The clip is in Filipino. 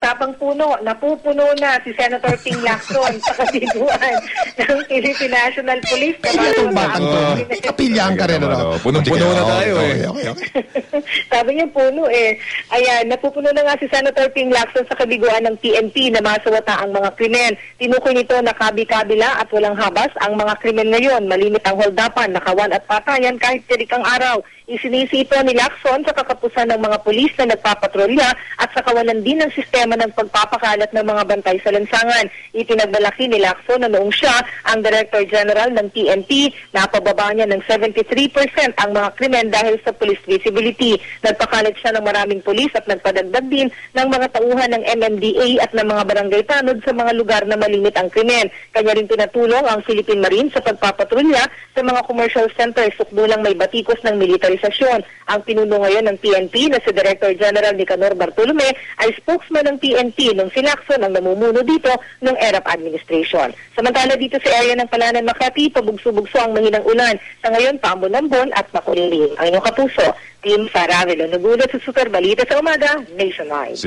usapang puno, napupuno na si Senator Ping Lacson sa kabiguan ng Philippine National Police. Itong batang to. Kapilyahan ka rin, ano? Punong-puno na tayo, Okay. Sabi niya puno Ayan, napupuno na nga si Senator Ping Lacson sa kabiguan ng PNP na masawata ang mga krimen. Tinukoy nito na kabi-kabila at walang habas ang mga krimen ngayon. Malimit ang holdapan, nakawan at patayan kahit tirikang araw. Isinisi ito ni Lacson sa kakapusan ng mga pulis na nagpapatrolya at sa kawalan din ng sistema ng pagpapakalat ng mga bantay sa lansangan. Itinagmalaki ni Lacson na noong siya ang Director General ng PNP, napababa niya ng 73% ang mga krimen dahil sa police visibility. Nagpakalat siya ng maraming pulis at nagpadagdag din ng mga tauhan ng MMDA at ng mga barangay tanod sa mga lugar na malimit ang krimen. Kanya rin pinatulong ang Philippine Marine sa pagpapatrolya sa mga commercial centers, sukdulang may batikos ng militarisasyon. Ang pinuno ngayon ng PNP na si Director General Nicanor Bartolome ay spokesman ng PNP nung si Lacson ang namumuno dito ng ERAP administration. Samantala dito sa area ng Palanan, Makati, pabugso-bugso ang mahinang ulan. Sa ngayon, paambon-ambon at makulilim. Ang inyong kapuso, Team Sara Velo, nagulat sa Super Balita sa Umaga, Nationwide.